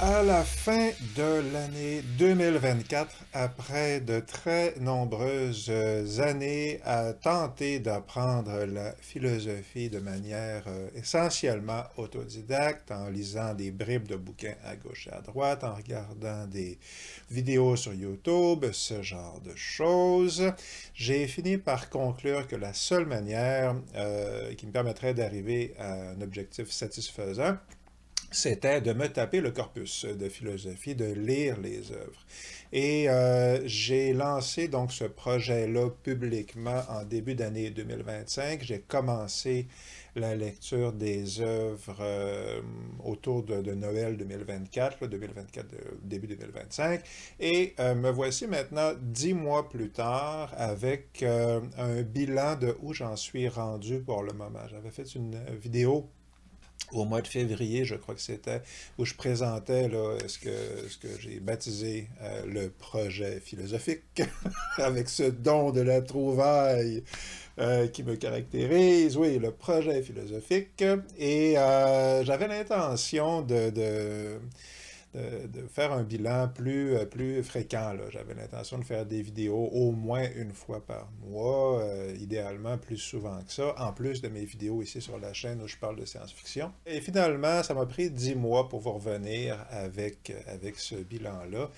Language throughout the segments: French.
À la fin de l'année 2024, après de très nombreuses années à tenter d'apprendre la philosophie de manière essentiellement autodidacte, en lisant des bribes de bouquins à gauche et à droite, en regardant des vidéos sur YouTube, ce genre de choses, j'ai fini par conclure que la seule manière qui me permettrait d'arriver à un objectif satisfaisant, c'était de me taper le corpus de philosophie, de lire les œuvres. Et j'ai lancé donc ce projet-là publiquement en début d'année 2025. J'ai commencé la lecture des œuvres autour de Noël 2024, là, 2024 début 2025. Et me voici maintenant 10 mois plus tard avec un bilan de où j'en suis rendu pour le moment. J'avais fait une vidéo au mois de février, je crois que c'était, où je présentais là, ce que j'ai baptisé le projet philosophique, avec ce don de la trouvaille qui me caractérise. Oui, le projet philosophique. Et j'avais l'intention de faire un bilan plus fréquent. J'avais l'intention de faire des vidéos au moins une fois par mois, idéalement plus souvent que ça, en plus de mes vidéos ici sur la chaîne où je parle de science-fiction. Et finalement, ça m'a pris 10 mois pour vous revenir avec ce bilan-là.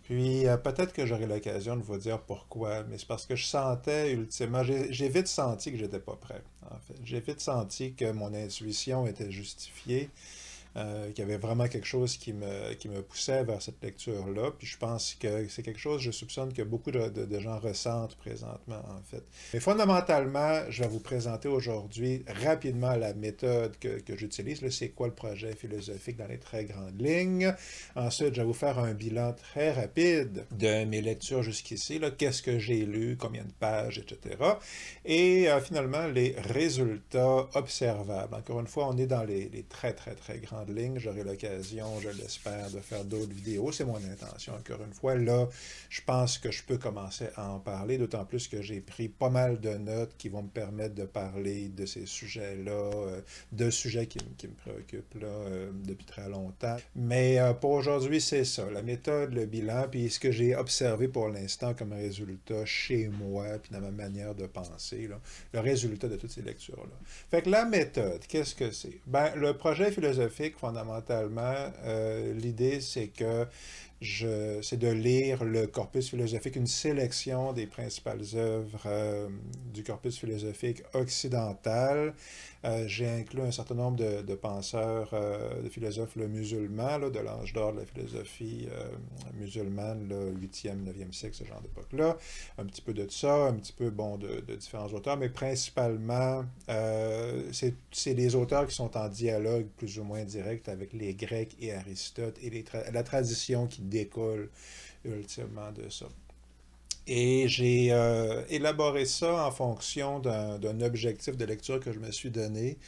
Puis peut-être que j'aurai l'occasion de vous dire pourquoi, mais c'est parce que je sentais ultimement, j'ai vite senti que j'étais pas prêt, en fait. J'ai vite senti que mon intuition était justifiée, qu'il y avait vraiment quelque chose qui me poussait vers cette lecture-là. Puis je pense que c'est quelque chose, je soupçonne que beaucoup de gens ressentent présentement, en fait. Mais fondamentalement, je vais vous présenter aujourd'hui rapidement la méthode que j'utilise. Là, c'est quoi le projet philosophique dans les très grandes lignes. Ensuite, je vais vous faire un bilan très rapide de mes lectures jusqu'ici. Qu'est-ce que j'ai lu, combien de pages, etc. Et finalement, les résultats observables. Encore une fois, on est dans les très, très, très grandes lignes. J'aurai l'occasion, je l'espère, de faire d'autres vidéos. C'est mon intention, encore une fois. Là, je pense que je peux commencer à en parler, d'autant plus que j'ai pris pas mal de notes qui vont me permettre de parler de ces sujets-là, de sujets qui me préoccupent là, depuis très longtemps. Mais pour aujourd'hui, c'est ça. La méthode, le bilan, puis ce que j'ai observé pour l'instant comme résultat chez moi, puis dans ma manière de penser, là, le résultat de toutes ces lectures-là. Fait que la méthode, qu'est-ce que c'est? Ben, le projet philosophique, fondamentalement, l'idée, c'est que c'est de lire le corpus philosophique, une sélection des principales œuvres du corpus philosophique occidental. J'ai inclus un certain nombre de penseurs, de philosophes musulmans, là, de l'âge d'or de la philosophie musulmane, là, 8e, 9e siècle, ce genre d'époque-là. Un petit peu de ça, un petit peu bon, de différents auteurs, mais principalement, c'est des auteurs qui sont en dialogue plus ou moins direct avec les Grecs et Aristote et la tradition qui découle ultimement de ça. Et j'ai élaboré ça en fonction d'un objectif de lecture que je me suis donné,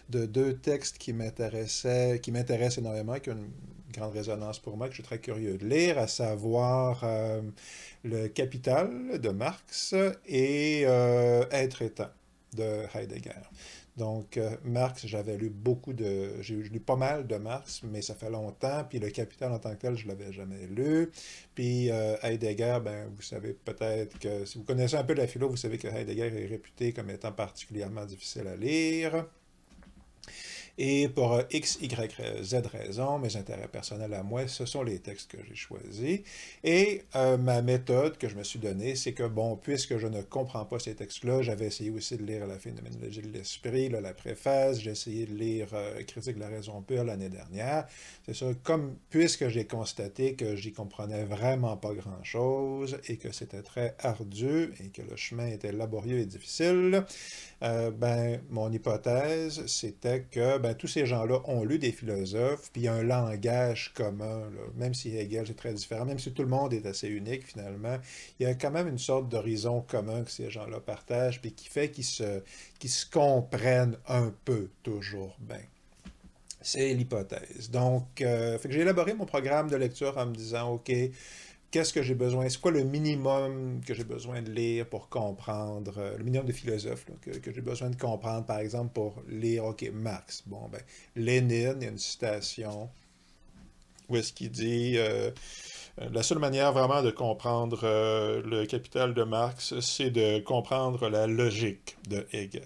de deux textes qui m'intéressent énormément, qui ont une grande résonance pour moi, que je suis très curieux de lire, à savoir Le Capital de Marx et Être et temps de Heidegger. Donc, Marx, j'ai lu pas mal de Marx, mais ça fait longtemps, puis Le Capital en tant que tel, je l'avais jamais lu. Puis Heidegger, ben, vous savez peut-être que, si vous connaissez un peu la philo, vous savez que Heidegger est réputé comme étant particulièrement difficile à lire. Et pour X, Y, Z raisons, mes intérêts personnels à moi, ce sont les textes que j'ai choisis. Et ma méthode que je me suis donnée, c'est que, bon, puisque je ne comprends pas ces textes-là, j'avais essayé aussi de lire La phénoménologie de l'esprit, là, la préface, j'ai essayé de lire Critique de la raison pure l'année dernière. C'est ça, puisque j'ai constaté que j'y comprenais vraiment pas grand-chose et que c'était très ardu et que le chemin était laborieux et difficile, ben, mon hypothèse, c'était que ben, tous ces gens-là ont lu des philosophes, puis il y a un langage commun, là. Même si Hegel est très différent, même si tout le monde est assez unique finalement, il y a quand même une sorte d'horizon commun que ces gens-là partagent, puis qui fait qu'ils se comprennent un peu toujours bien. C'est l'hypothèse. Donc, fait que j'ai élaboré mon programme de lecture en me disant, OK, qu'est-ce que j'ai besoin, c'est quoi le minimum que j'ai besoin de lire pour comprendre, le minimum de philosophes là, que j'ai besoin de comprendre, par exemple, pour lire, OK, Marx. Bon, ben, Lénine, il y a une citation où est-ce qu'il dit la seule manière vraiment de comprendre le Capital de Marx, c'est de comprendre la logique de Hegel.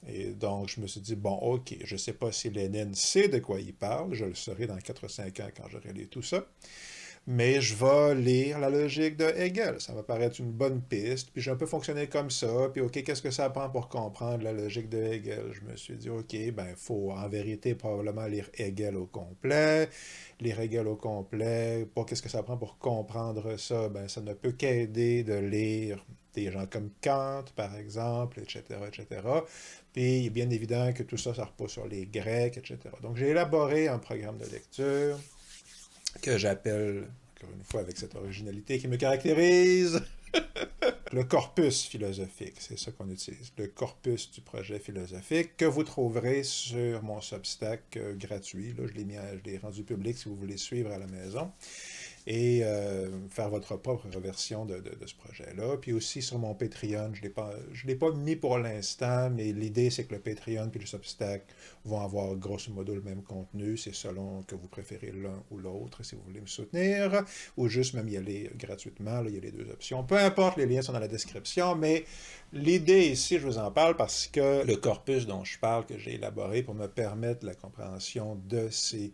Et donc, je me suis dit, bon, ok, je ne sais pas si Lénine sait de quoi il parle, je le saurai dans 4 ou 5 ans quand j'aurai lu tout ça, mais je vais lire la logique de Hegel. Ça va paraître une bonne piste. Puis j'ai un peu fonctionné comme ça. Puis OK, qu'est-ce que ça prend pour comprendre la logique de Hegel? Je me suis dit, OK, ben, il faut en vérité probablement lire Hegel au complet. Lire Hegel au complet. Qu'est-ce que ça prend pour comprendre ça? Ben, ça ne peut qu'aider de lire des gens comme Kant, par exemple, etc., etc. Puis il est bien évident que tout ça, ça repose sur les Grecs, etc. Donc j'ai élaboré un programme de lecture que j'appelle, encore une fois avec cette originalité qui me caractérise, le corpus philosophique. C'est ça qu'on utilise, le corpus du projet philosophique que vous trouverez sur mon Substack gratuit. Là, je l'ai rendu public si vous voulez suivre à la maison et faire votre propre version de ce projet-là. Puis aussi sur mon Patreon, je l'ai pas mis pour l'instant, mais l'idée c'est que le Patreon puis le Substack vont avoir grosso modo le même contenu. C'est selon que vous préférez l'un ou l'autre, si vous voulez me soutenir, ou juste même y aller gratuitement. Là, il y a les deux options. Peu importe, les liens sont dans la description, mais l'idée ici, je vous en parle parce que le corpus dont je parle, que j'ai élaboré pour me permettre la compréhension de ces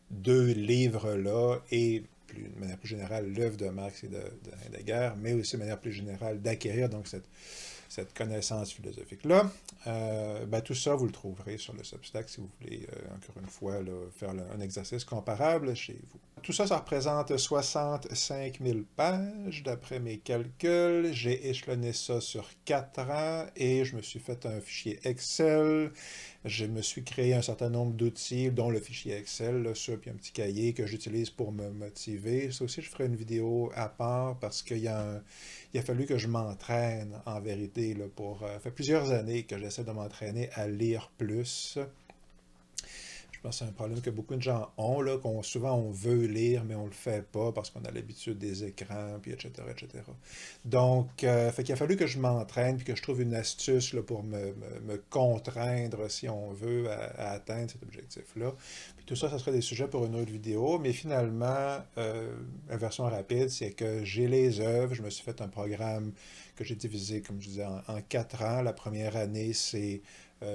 deux livres-là et de manière plus générale, l'œuvre de Marx et de Heidegger, mais aussi de manière plus générale d'acquérir donc cette connaissance philosophique-là. Ben, tout ça, vous le trouverez sur le Substack si vous voulez, encore une fois, là, faire un exercice comparable chez vous. Tout ça, ça représente 65 000 pages d'après mes calculs. J'ai échelonné ça sur 4 ans et je me suis fait un fichier Excel. Je me suis créé un certain nombre d'outils, dont le fichier Excel, là, ça, puis un petit cahier que j'utilise pour me motiver. Ça aussi, je ferai une vidéo à part parce qu'il a fallu que je m'entraîne en vérité. Là, ça fait plusieurs années que j'essaie de m'entraîner à lire plus. Je pense que c'est un problème que beaucoup de gens ont, là, souvent on veut lire, mais on ne le fait pas parce qu'on a l'habitude des écrans, puis etc., etc. Donc, fait qu'il a fallu que je m'entraîne, puis que je trouve une astuce là, pour me contraindre, si on veut, à atteindre cet objectif-là. Puis tout ça, ça serait des sujets pour une autre vidéo, mais finalement, la version rapide, c'est que j'ai les œuvres, je me suis fait un programme que j'ai divisé, comme je disais, en 4 ans. La première année, c'est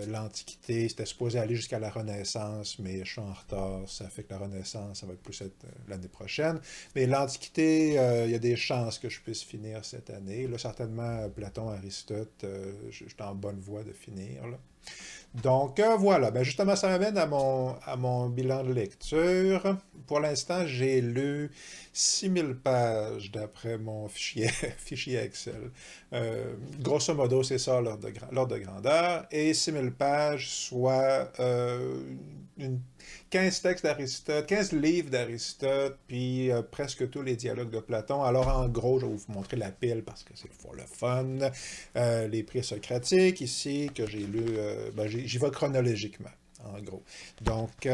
l'Antiquité, c'était supposé aller jusqu'à la Renaissance, mais je suis en retard, ça fait que la Renaissance, ça va plus être l'année prochaine. Mais l'Antiquité, il y a des chances que je puisse finir cette année. Là, certainement, Platon, Aristote, je suis en bonne voie de finir. Là. Donc, voilà. Ben, justement, ça m'amène à mon bilan de lecture. Pour l'instant, j'ai lu 6000 pages d'après mon fichier Excel. Grosso modo, c'est ça l'ordre de grandeur. Et 6000 pages, soit 15 textes d'Aristote, 15 livres d'Aristote, puis presque tous les dialogues de Platon. Alors, en gros, je vais vous montrer la pile parce que c'est pour le fun. Les présocratiques ici, que j'ai lu, j'y vais chronologiquement. En gros. Donc,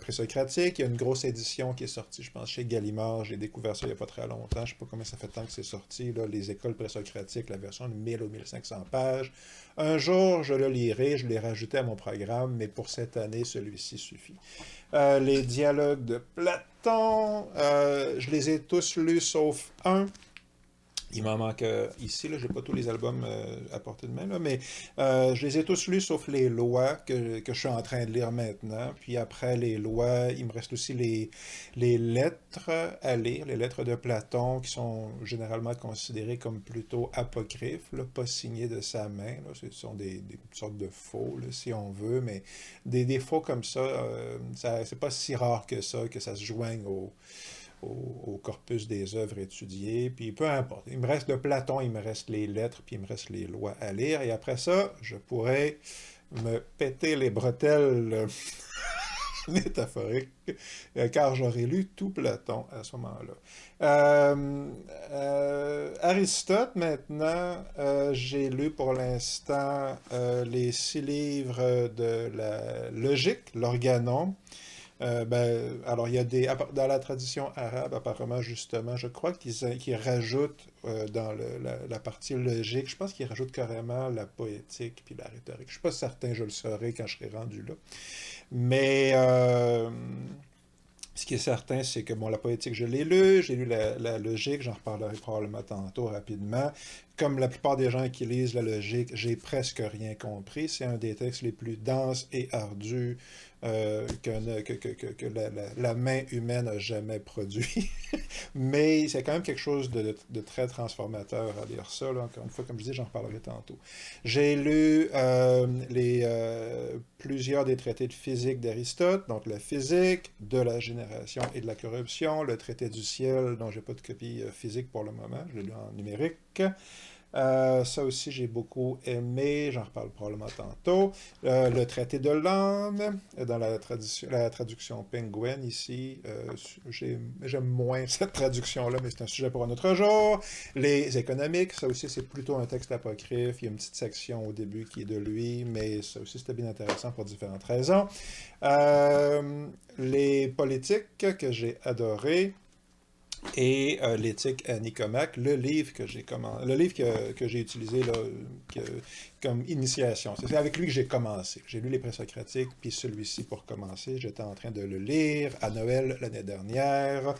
présocratique, il y a une grosse édition qui est sortie, je pense, chez Gallimard. J'ai découvert ça il n'y a pas très longtemps. Je ne sais pas combien ça fait de temps que c'est sorti, là, les écoles présocratiques, la version de 1000 ou 1500 pages. Un jour, je le lirai, je l'ai rajouté à mon programme, mais pour cette année, celui-ci suffit. Les dialogues de Platon, je les ai tous lus sauf un. Il m'en manque ici, là, je n'ai pas tous les albums à portée de main, là, mais je les ai tous lus sauf les lois que je suis en train de lire maintenant. Puis après les lois, il me reste aussi les lettres à lire, les lettres de Platon qui sont généralement considérées comme plutôt apocryphes, là, pas signées de sa main. Là. Ce sont des sortes de faux, là, si on veut, mais des faux comme ça, c'est pas si rare que ça se joigne au corpus des œuvres étudiées, puis peu importe. Il me reste de Platon, il me reste les lettres, puis il me reste les lois à lire, et après ça, je pourrais me péter les bretelles métaphoriques, car j'aurais lu tout Platon à ce moment-là. Aristote, maintenant, j'ai lu pour l'instant les 6 livres de la logique, l'organon. Alors, il y a dans la tradition arabe, apparemment, justement, je crois qu'ils rajoutent dans la partie logique, je pense qu'ils rajoutent carrément la poétique puis la rhétorique. Je suis pas certain, je le saurai quand je serai rendu là. Mais Ce qui est certain, c'est que bon, la poétique, je l'ai lu, j'ai lu la logique, j'en reparlerai probablement tantôt rapidement. Comme la plupart des gens qui lisent la logique, j'ai presque rien compris. C'est un des textes les plus denses et ardus que la main humaine a jamais produit. Mais c'est quand même quelque chose de très transformateur à lire ça. Là. Encore une fois, comme je dis, j'en reparlerai tantôt. J'ai lu plusieurs des traités de physique d'Aristote, donc la physique, de la génération et de la corruption, le traité du ciel, dont j'ai pas de copie physique pour le moment, je l'ai lu en numérique. Ça aussi, j'ai beaucoup aimé, j'en reparle probablement tantôt. Le traité de l'âme, dans la traduction Penguin ici, j'aime moins cette traduction-là, mais c'est un sujet pour un autre jour. Les économiques, ça aussi, c'est plutôt un texte apocryphe. Il y a une petite section au début qui est de lui, mais ça aussi, c'était bien intéressant pour différentes raisons. Les politiques que j'ai adoré et l'éthique à Nicomaque, le livre que j'ai le livre que j'ai utilisé là, que, comme initiation. C'est avec lui que j'ai commencé. J'ai lu les présocratiques, puis celui-ci pour commencer. J'étais en train de le lire à Noël l'année dernière.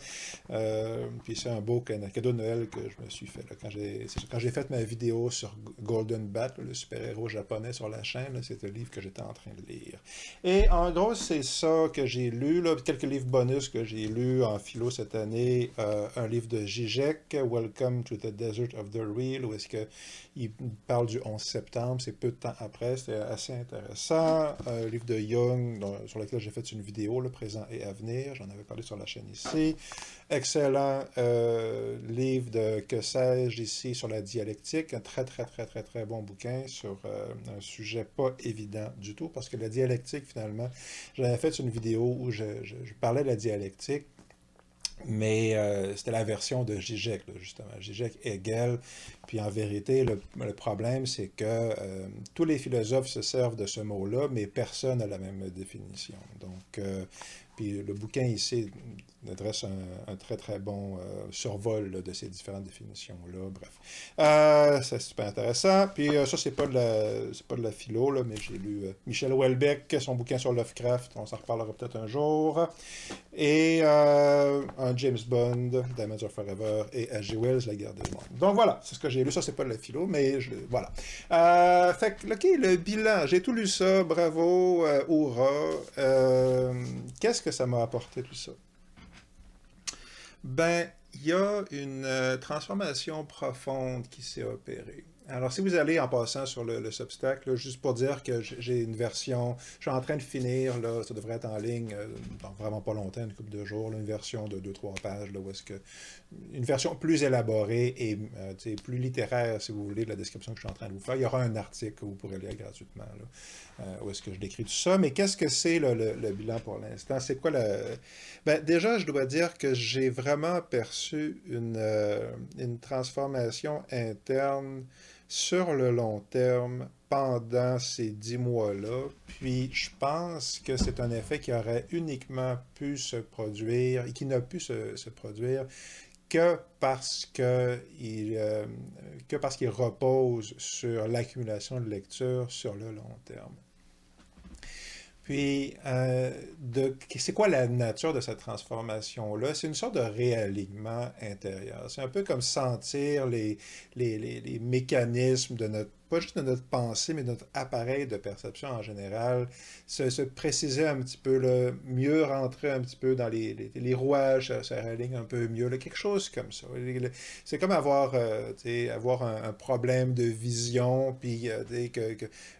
Puis c'est un beau cadeau de Noël que je me suis fait. Là, quand j'ai fait ma vidéo sur Golden Bat, le super-héros japonais sur la chaîne, c'est le livre que j'étais en train de lire. Et en gros, c'est ça que j'ai lu. Là, quelques livres bonus que j'ai lus en philo cette année. Un livre de Zizek, Welcome to the Desert of the Real, où est-ce qu'il parle du 11 septembre, c'est peu de temps après, c'était assez intéressant. Un livre de Jung, sur lequel j'ai fait une vidéo, Le présent et avenir, j'en avais parlé sur la chaîne ici. Excellent livre de Que sais-je ici sur la dialectique, un très très très très très bon bouquin sur un sujet pas évident du tout, parce que la dialectique finalement, j'avais fait une vidéo où je parlais de la dialectique, mais c'était la version de Zizek, là, justement. Zizek, Hegel. Puis en vérité, le problème, c'est que tous les philosophes se servent de ce mot-là, mais personne n'a la même définition. Donc, puis le bouquin ici adresse un très très bon survol là, de ces différentes définitions-là. Bref, c'est super intéressant. Puis ça, c'est pas de la philo, là, mais j'ai lu Michel Houellebecq, son bouquin sur Lovecraft. On s'en reparlera peut-être un jour. Et un James Bond, Diamonds Are Forever, et H.G. Wells, La guerre des mondes. Donc voilà, c'est ce que j'ai lu. Ça, c'est pas de la philo, mais voilà. Fait que, OK, le bilan, j'ai tout lu ça, bravo, hurrah. Qu'est-ce que ça m'a apporté tout ça? Ben, il y a une transformation profonde qui s'est opérée. Alors, si vous allez en passant sur le Substack, là, juste pour dire que j'ai une version, je suis en train de finir, là, ça devrait être en ligne dans vraiment pas longtemps, une couple de jours, là, une version de 2-3 pages, là, où est-ce que, une version plus élaborée et plus littéraire, si vous voulez, de la description que je suis en train de vous faire. Il y aura un article que vous pourrez lire gratuitement, là, où est-ce que je décris tout ça. Mais qu'est-ce que c'est le bilan pour l'instant? C'est quoi Ben, déjà, je dois dire que j'ai vraiment perçu une transformation interne sur le long terme pendant ces 10 mois-là. Puis je pense que c'est un effet qui aurait uniquement pu se produire et qui n'a pu se produire que parce qu'il repose sur l'accumulation de lecture sur le long terme. Puis, c'est quoi la nature de cette transformation-là? C'est une sorte de réalignement intérieur. C'est un peu comme sentir les mécanismes de notre, pas juste de notre pensée, mais de notre appareil de perception en général, se préciser un petit peu, là, mieux rentrer un petit peu dans les rouages, se réaligne un peu mieux, là, quelque chose comme ça. C'est comme avoir un problème de vision, puis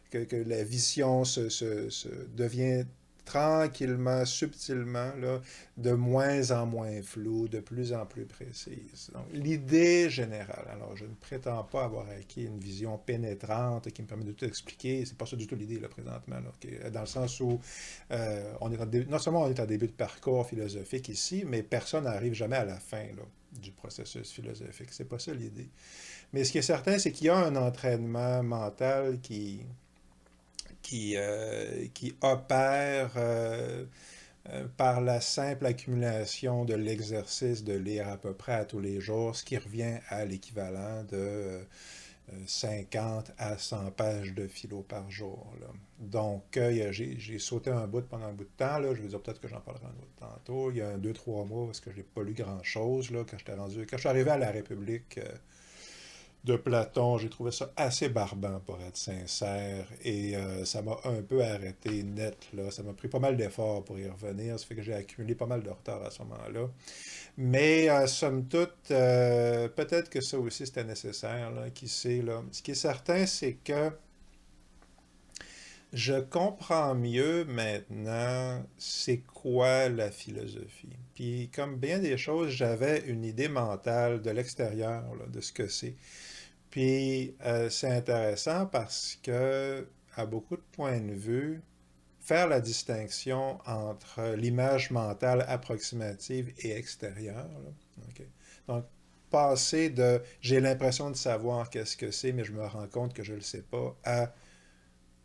que la vision se devient tranquillement, subtilement, là, de moins en moins floue, de plus en plus précise. Donc, l'idée générale, alors je ne prétends pas avoir acquis une vision pénétrante qui me permet de tout expliquer, c'est pas ça du tout l'idée, là, présentement, là, dans le sens où non seulement on est en début de parcours philosophique ici, mais personne n'arrive jamais à la fin, là, du processus philosophique. C'est pas ça l'idée. Mais ce qui est certain, c'est qu'il y a un entraînement mental qui opère par la simple accumulation de l'exercice de lire à peu près à tous les jours, ce qui revient à l'équivalent de 50 à 100 pages de philo par jour, là. Donc, j'ai sauté un bout pendant un bout de temps, là. Je veux dire, peut-être que j'en parlerai un autre tantôt. Il y a 2, 3 mois, parce que je n'ai pas lu grand-chose, là, quand je suis arrivé à la République de Platon, j'ai trouvé ça assez barbant, pour être sincère, et ça m'a un peu arrêté net, là. Ça m'a pris pas mal d'efforts pour y revenir, ça fait que j'ai accumulé pas mal de retard à ce moment-là. Mais somme toute, peut-être que ça aussi c'était nécessaire, là, qui sait, là. Ce qui est certain, c'est que je comprends mieux maintenant c'est quoi la philosophie. Puis comme bien des choses, j'avais une idée mentale de l'extérieur, là, de ce que c'est. Puis c'est intéressant parce que, à beaucoup de points de vue, faire la distinction entre l'image mentale approximative et extérieure, là, ok. Donc, passer de j'ai l'impression de savoir qu'est-ce que c'est, mais je me rends compte que je ne le sais pas, à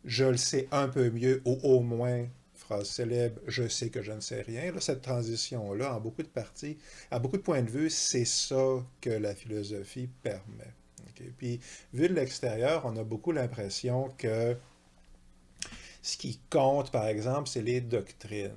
je le sais un peu mieux, ou au moins, phrase célèbre, je sais que je ne sais rien. Là, cette transition-là, en beaucoup de parties, à beaucoup de points de vue, c'est ça que la philosophie permet. Okay? Puis, vu de l'extérieur, on a beaucoup l'impression que ce qui compte, par exemple, c'est les doctrines,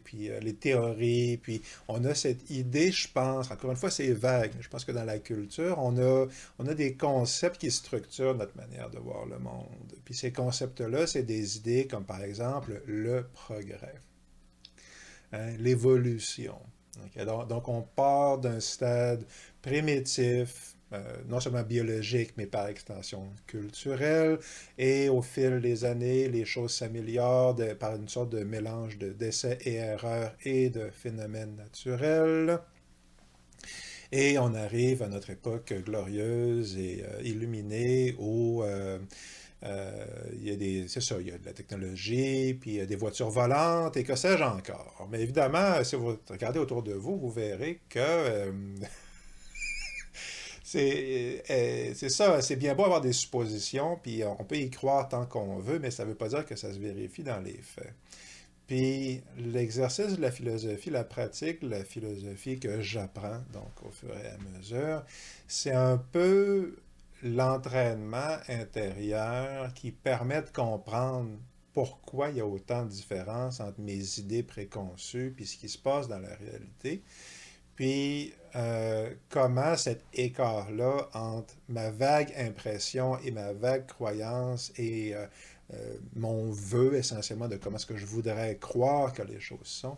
puis les théories, puis on a cette idée, je pense, encore une fois, c'est vague, je pense que dans la culture, on a des concepts qui structurent notre manière de voir le monde. Puis ces concepts-là, c'est des idées comme, par exemple, le progrès, hein, l'évolution. Okay? Donc, on part d'un stade primitif, non seulement biologique, mais par extension culturelle. Et au fil des années, les choses s'améliorent par une sorte de mélange d'essais et erreurs et de phénomènes naturels. Et on arrive à notre époque glorieuse et illuminée où il y a c'est ça, il y a de la technologie, puis il y a des voitures volantes et que sais-je encore. Mais évidemment, si vous regardez autour de vous, vous verrez que c'est ça, c'est bien beau avoir des suppositions, puis on peut y croire tant qu'on veut, mais ça ne veut pas dire que ça se vérifie dans les faits. Puis l'exercice de la philosophie, la pratique de la philosophie que j'apprends, donc au fur et à mesure, c'est un peu l'entraînement intérieur qui permet de comprendre pourquoi il y a autant de différences entre mes idées préconçues puis ce qui se passe dans la réalité. Puis comment cet écart-là entre ma vague impression et ma vague croyance et mon vœu essentiellement de comment est-ce que je voudrais croire que les choses sont,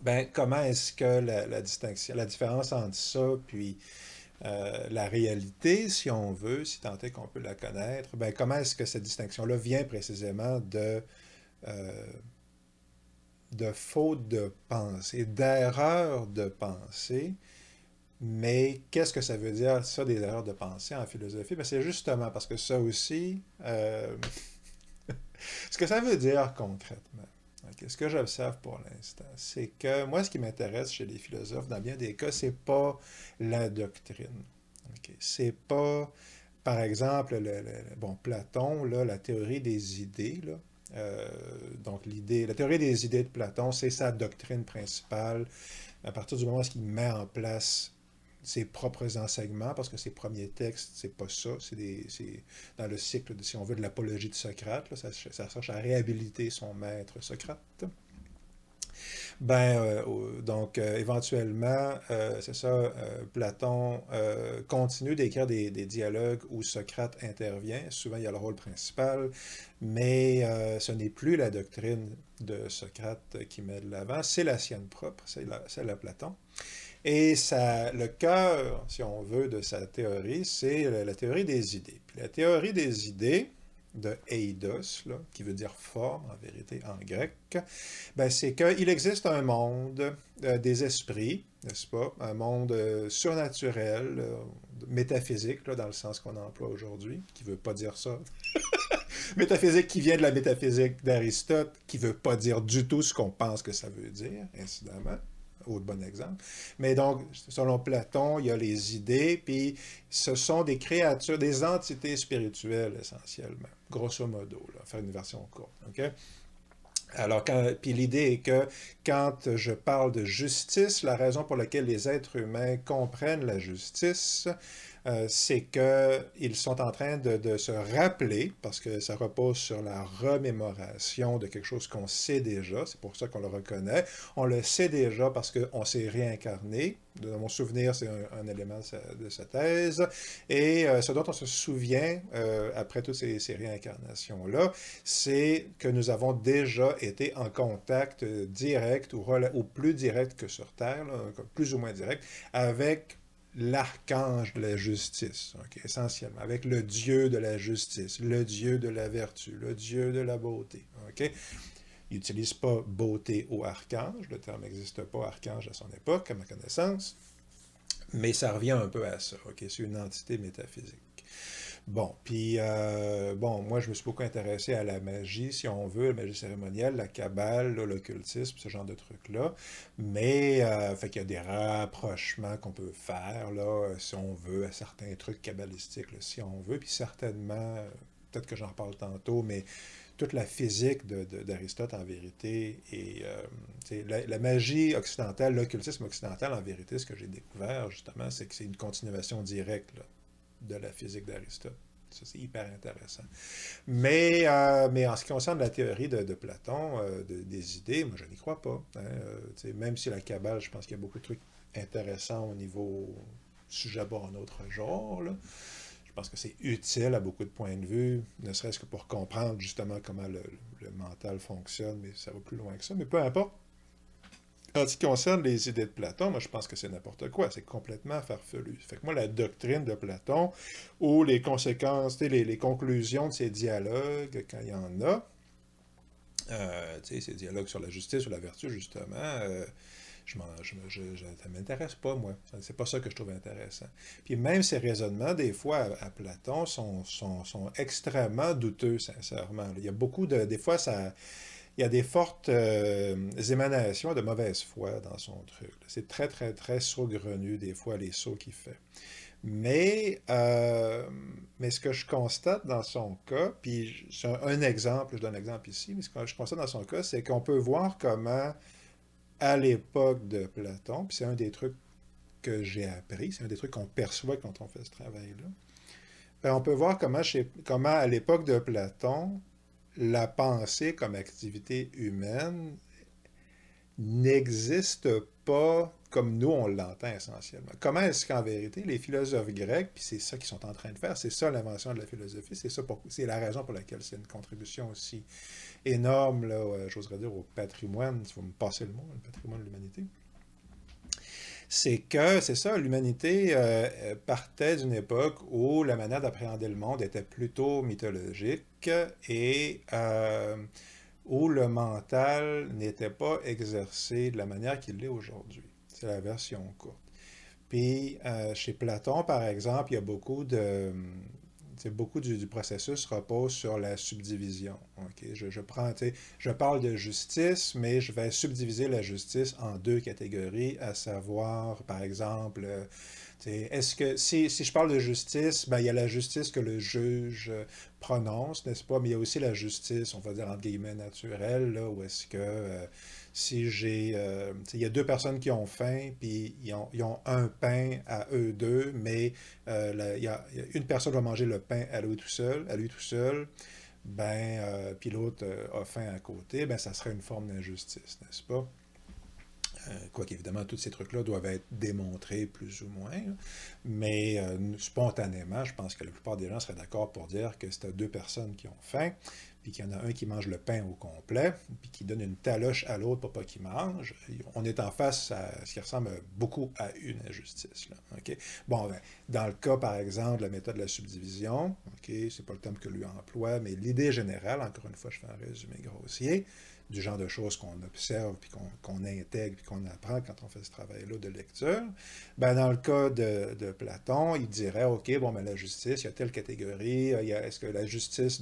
ben comment est-ce que la distinction, la différence entre ça puis la réalité, si on veut, si tant est qu'on peut la connaître, ben comment est-ce que cette distinction-là vient précisément euh, de faute de pensée, d'erreur de pensée. Mais qu'est-ce que ça veut dire, ça, des erreurs de pensée en philosophie? Ben, c'est justement parce que ça aussi, ce que ça veut dire concrètement, okay, ce que j'observe pour l'instant, c'est que moi, ce qui m'intéresse chez les philosophes, dans bien des cas, c'est pas la doctrine. Okay? C'est pas, par exemple, bon, Platon, là, la théorie des idées, là, donc la théorie des idées de Platon, c'est sa doctrine principale. À partir du moment où il met en place ses propres enseignements, parce que ses premiers textes, c'est pas ça, c'est dans le cycle, si on veut, de l'apologie de Socrate, là, ça cherche à réhabiliter son maître Socrate. Ben, donc, éventuellement, c'est ça, Platon continue d'écrire des dialogues où Socrate intervient. Souvent, il y a le rôle principal, mais ce n'est plus la doctrine de Socrate qui met de l'avant, c'est la sienne propre, c'est la Platon. Et le cœur, si on veut, de sa théorie, c'est la théorie des idées. Puis la théorie des idées, de eidos, là, qui veut dire forme en vérité en grec, ben, c'est qu'il existe un monde des esprits, n'est-ce pas? Un monde surnaturel, métaphysique, là, dans le sens qu'on emploie aujourd'hui, qui ne veut pas dire ça. Métaphysique qui vient de la métaphysique d'Aristote, qui ne veut pas dire du tout ce qu'on pense que ça veut dire, incidemment. Autre bon exemple. Mais donc, selon Platon, il y a les idées, puis ce sont des créatures, des entités spirituelles essentiellement, grosso modo, là, faire une version courte. Okay? Alors, puis l'idée est que quand je parle de justice, la raison pour laquelle les êtres humains comprennent la justice, c'est qu'ils sont en train de se rappeler, parce que ça repose sur la remémoration de quelque chose qu'on sait déjà, c'est pour ça qu'on le reconnaît. On le sait déjà parce qu'on s'est réincarné. Dans mon souvenir, c'est un élément de sa thèse. Et ce dont on se souvient après toutes ces réincarnations-là, c'est que nous avons déjà été en contact direct ou plus direct que sur Terre, là, plus ou moins direct, avec l'archange de la justice, okay, essentiellement, avec le Dieu de la justice, le Dieu de la vertu, le Dieu de la beauté. Okay? Il n'utilise pas beauté ou archange, le terme n'existe pas, archange à son époque, à ma connaissance, mais ça revient un peu à ça. Okay? C'est une entité métaphysique. Bon, puis, bon, moi, je me suis beaucoup intéressé à la magie, si on veut, la magie cérémonielle, la kabbale, l'occultisme, ce genre de trucs-là. Mais, fait qu'il y a des rapprochements qu'on peut faire, là, si on veut, à certains trucs kabbalistiques, là, si on veut. Puis certainement, peut-être que j'en reparle tantôt, mais toute la physique d'Aristote, en vérité, et la magie occidentale, l'occultisme occidental, en vérité, ce que j'ai découvert, justement, c'est que c'est une continuation directe, là, de la physique d'Aristote. Ça, c'est hyper intéressant. Mais en ce qui concerne la théorie de Platon, des idées, moi, je n'y crois pas. Hein. Même si la Kabbale, je pense qu'il y a beaucoup de trucs intéressants au niveau sujet pour un autre genre. Là. Je pense que c'est utile à beaucoup de points de vue, ne serait-ce que pour comprendre justement comment le mental fonctionne, mais ça va plus loin que ça. Mais peu importe. En ce qui concerne les idées de Platon, moi je pense que c'est n'importe quoi, c'est complètement farfelu. Fait que moi, la doctrine de Platon, ou les conséquences, les conclusions de ces dialogues, quand il y en a, ces dialogues sur la justice ou la vertu, justement, ça ne m'intéresse pas, moi. C'est pas ça que je trouve intéressant. Puis même ces raisonnements, des fois, à Platon, sont extrêmement douteux, sincèrement. Il y a beaucoup de... Des fois, ça... Il y a des fortes émanations de mauvaise foi dans son truc. C'est très, très, très saugrenu, des fois, les sauts qu'il fait. Mais ce que je constate dans son cas, puis c'est un exemple, je donne un exemple ici, mais ce que je constate dans son cas, c'est qu'on peut voir comment, à l'époque de Platon, puis c'est un des trucs que j'ai appris, c'est un des trucs qu'on perçoit quand on fait ce travail-là, ben, on peut voir comment à l'époque de Platon, la pensée comme activité humaine n'existe pas comme nous on l'entend essentiellement. Comment est-ce qu'en vérité les philosophes grecs, puis c'est ça qu'ils sont en train de faire, c'est ça l'invention de la philosophie, c'est la raison pour laquelle c'est une contribution aussi énorme, là, j'oserais dire, au patrimoine, si vous me passez le mot, le patrimoine de l'humanité, c'est que, c'est ça, l'humanité partait d'une époque où la manière d'appréhender le monde était plutôt mythologique et où le mental n'était pas exercé de la manière qu'il l'est aujourd'hui. C'est la version courte. Puis, chez Platon, par exemple, il y a beaucoup du processus repose sur la subdivision. Okay? Je parle de justice, mais je vais subdiviser la justice en deux catégories, à savoir, par exemple, est-ce que si je parle de justice, ben, il y a la justice que le juge prononce, n'est-ce pas? Mais il y a aussi la justice, on va dire entre guillemets naturelle, là, où est-ce que si j'ai... il y a deux personnes qui ont faim, puis ils ont un pain à eux deux, mais il y a une personne va manger le pain à lui tout seul, ben, puis l'autre a faim à côté, ben ça serait une forme d'injustice, n'est-ce pas? Quoique, évidemment, tous ces trucs-là doivent être démontrés plus ou moins. Là. Mais spontanément, je pense que la plupart des gens seraient d'accord pour dire que c'est deux personnes qui ont faim, puis qu'il y en a un qui mange le pain au complet, puis qui donne une taloche à l'autre pour pas qu'il mange. On est en face à ce qui ressemble beaucoup à une injustice. Là, okay? Bon, ben, dans le cas, par exemple, de la méthode de la subdivision, okay, c'est pas le terme que lui emploie, mais l'idée générale, encore une fois, je fais un résumé grossier, du genre de choses qu'on observe, puis qu'on intègre, puis qu'on apprend quand on fait ce travail-là de lecture, ben dans le cas de Platon, il dirait, OK, bon, ben la justice, il y a telle catégorie, est-ce que la justice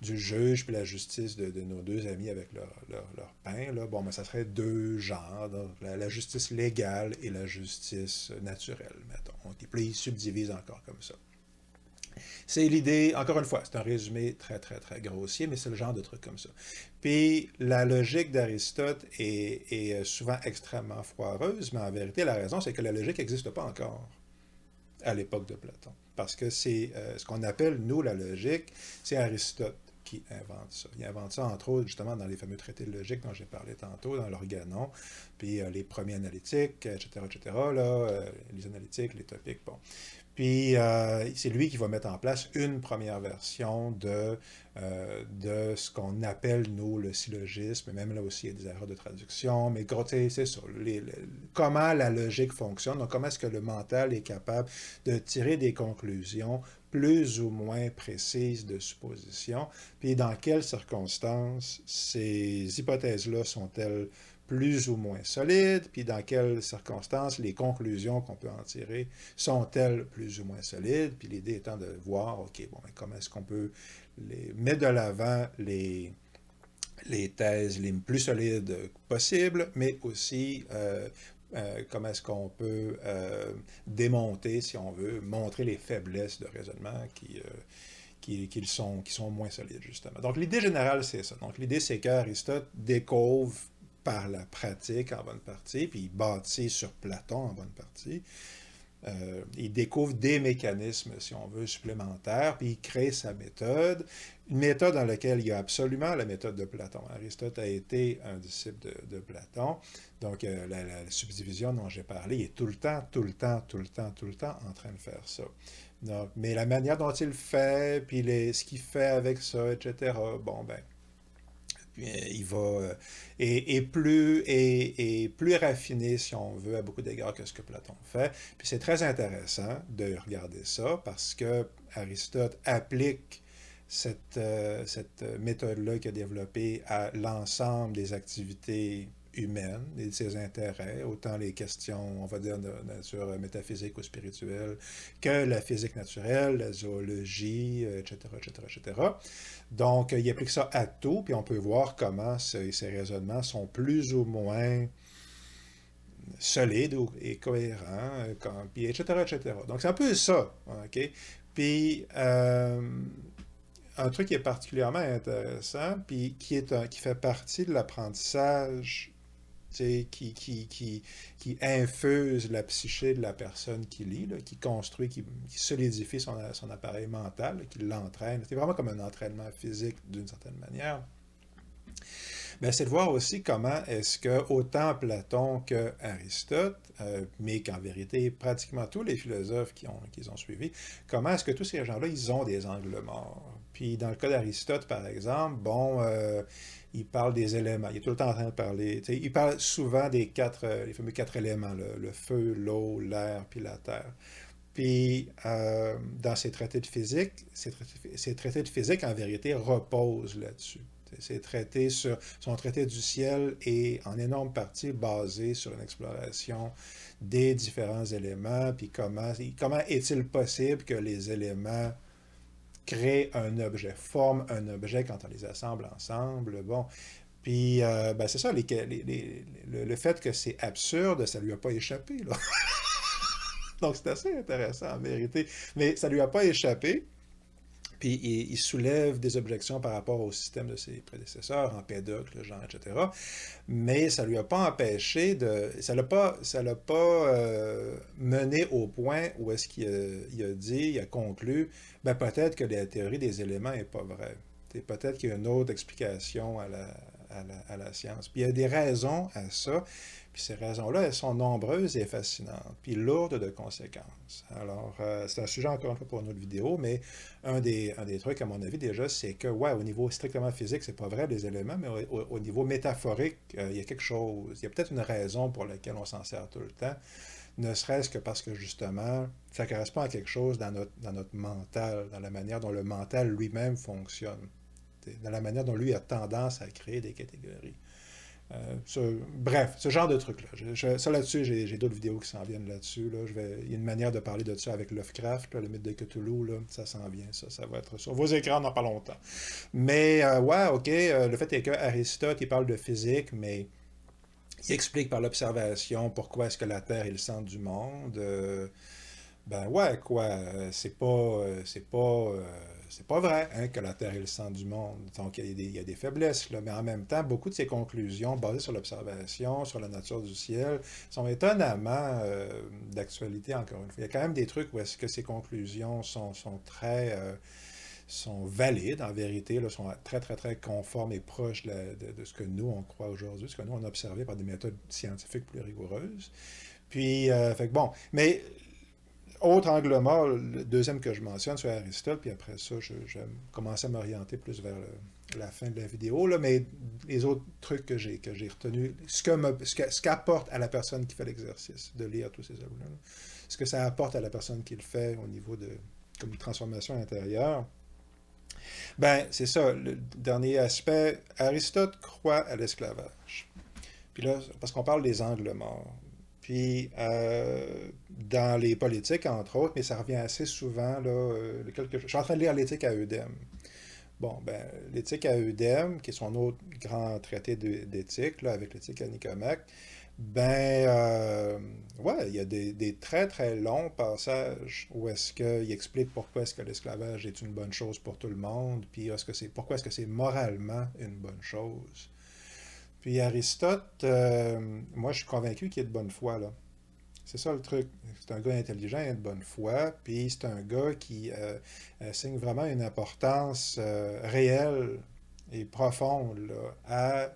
du juge, puis la justice de nos deux amis avec leur pain, là, bon, ben ça serait deux genres, la justice légale et la justice naturelle, mettons. Okay, puis là, il subdivise encore comme ça. C'est l'idée, encore une fois, c'est un résumé très, très, très grossier, mais c'est le genre de truc comme ça. Puis la logique d'Aristote est souvent extrêmement foireuse, mais en vérité, la raison, c'est que la logique n'existe pas encore à l'époque de Platon. Parce que c'est ce qu'on appelle, nous, la logique, c'est Aristote qui invente ça. Il invente ça, entre autres, justement, dans les fameux traités de logique dont j'ai parlé tantôt, dans l'Organon, puis les premiers analytiques, etc., là, les analytiques, les topiques, bon. Puis c'est lui qui va mettre en place une première version de ce qu'on appelle, nous, le syllogisme. Même là aussi, il y a des erreurs de traduction. Mais c'est ça, comment la logique fonctionne. Donc, comment est-ce que le mental est capable de tirer des conclusions plus ou moins précises de suppositions. Puis dans quelles circonstances ces hypothèses-là sont-elles plus ou moins solides, puis dans quelles circonstances les conclusions qu'on peut en tirer sont-elles plus ou moins solides, puis l'idée étant de voir, OK, bon, comment est-ce qu'on peut mettre de l'avant les thèses les plus solides possibles, mais aussi comment est-ce qu'on peut démonter, si on veut, montrer les faiblesses de raisonnement qui sont moins solides, justement. Donc, l'idée générale, c'est ça. Donc, l'idée, c'est qu'Aristote découvre par la pratique en bonne partie, puis il bâtit sur Platon en bonne partie. Il découvre des mécanismes, si on veut, supplémentaires, puis il crée sa méthode, une méthode dans laquelle il y a absolument la méthode de Platon. Aristote a été un disciple de Platon, donc la subdivision dont j'ai parlé, il est tout le temps en train de faire ça. Donc, mais la manière dont il fait, puis ce qu'il fait avec ça, etc., bon, ben, il va est plus raffiné, si on veut, à beaucoup d'égards que ce que Platon fait. Puis c'est très intéressant de regarder ça parce que Aristote applique cette méthode-là qu'il a développée à l'ensemble des activités humaines et de ses intérêts, autant les questions, on va dire, de nature métaphysique ou spirituelle, que la physique naturelle, la zoologie, etc., etc., etc. Donc, il applique ça à tout, puis on peut voir comment ces raisonnements sont plus ou moins solides et cohérents, puis etc., etc. Donc, c'est un peu ça, OK? Puis, un truc qui est particulièrement intéressant, puis qui fait partie de l'apprentissage qui infuse la psyché de la personne qui lit, là, qui construit, qui solidifie son appareil mental, là, qui l'entraîne. C'est vraiment comme un entraînement physique d'une certaine manière. Ben, c'est de voir aussi comment est-ce que autant Platon que Aristote, mais qu'en vérité pratiquement tous les philosophes qui ont suivi, comment est-ce que tous ces gens-là, ils ont des angles morts. Puis dans le cas d'Aristote, par exemple, bon, il parle des éléments. Il est tout le temps en train de parler. Il parle souvent des les fameux quatre éléments, le feu, l'eau, l'air, puis la terre. Puis, dans ses traités de physique, ces traités de physique, en vérité, reposent là-dessus. Son traité du ciel est en énorme partie basé sur une exploration des différents éléments, puis comment est-il possible que les éléments créent un objet, forment un objet quand on les assemble ensemble. Bon, puis ben c'est ça, le fait que c'est absurde, ça lui a pas échappé, là. Donc c'est assez intéressant en vérité, mais ça lui a pas échappé. Puis il soulève des objections par rapport au système de ses prédécesseurs, Empédocle, Jean, etc. Mais ça ne lui a pas empêché ça l'a pas mené au point où est-ce il a conclu, ben peut-être que la théorie des éléments n'est pas vraie. Peut-être qu'il y a une autre explication à la science. Puis il y a des raisons à ça. Puis ces raisons-là, elles sont nombreuses et fascinantes, puis lourdes de conséquences. Alors, c'est un sujet encore une fois pour une autre vidéo, mais un des trucs, à mon avis, déjà, c'est que, ouais, au niveau strictement physique, c'est pas vrai, les éléments, mais au niveau métaphorique, il y a quelque chose, il y a peut-être une raison pour laquelle on s'en sert tout le temps, ne serait-ce que parce que, justement, ça correspond à quelque chose dans notre mental, dans la manière dont le mental lui-même fonctionne, dans la manière dont lui a tendance à créer des catégories. Bref, ce genre de trucs-là. Ça là-dessus, j'ai d'autres vidéos qui s'en viennent là-dessus. Là. Il y a une manière de parler de ça avec Lovecraft, là, le mythe de Cthulhu, là, ça s'en vient, ça va être sur vos écrans dans pas longtemps. Mais ouais, ok, le fait est que Aristote, il parle de physique, mais il explique par l'observation pourquoi est-ce que la Terre est le centre du monde. Ben ouais, quoi, c'est pas vrai hein, que la Terre est le centre du monde. Donc il y a des faiblesses, là, mais en même temps, beaucoup de ces conclusions basées sur l'observation, sur la nature du ciel, sont étonnamment d'actualité, encore une fois. Il y a quand même des trucs où est-ce que ces conclusions sont très, sont valides, en vérité, là, sont très, très, très conformes et proches de ce que nous, on croit aujourd'hui, ce que nous, on a observé par des méthodes scientifiques plus rigoureuses. Puis, fait que bon, mais autre angle mort, le deuxième que je mentionne, c'est Aristote, puis après ça, je commence à m'orienter plus vers la fin de la vidéo, là, mais les autres trucs que j'ai retenus, ce qu'apporte à la personne qui fait l'exercice de lire tous ces œuvres-là, ce que ça apporte à la personne qui le fait au niveau de comme une transformation intérieure, ben c'est ça, le dernier aspect, Aristote croit à l'esclavage. Puis là, parce qu'on parle des angles morts. Puis, dans les politiques, entre autres, mais ça revient assez souvent, là, je suis en train de lire l'éthique à Eudème. Bon, ben, l'éthique à Eudème, qui est son autre grand traité d'éthique, là, avec l'éthique à Nicomaque, ben, ouais, il y a des très, très longs passages où est-ce qu'il explique pourquoi est-ce que l'esclavage est une bonne chose pour tout le monde, puis pourquoi est-ce que c'est moralement une bonne chose. Puis Aristote, moi je suis convaincu qu'il est de bonne foi, là. C'est ça le truc. C'est un gars intelligent et de bonne foi, puis c'est un gars qui assigne vraiment une importance réelle et profonde là, à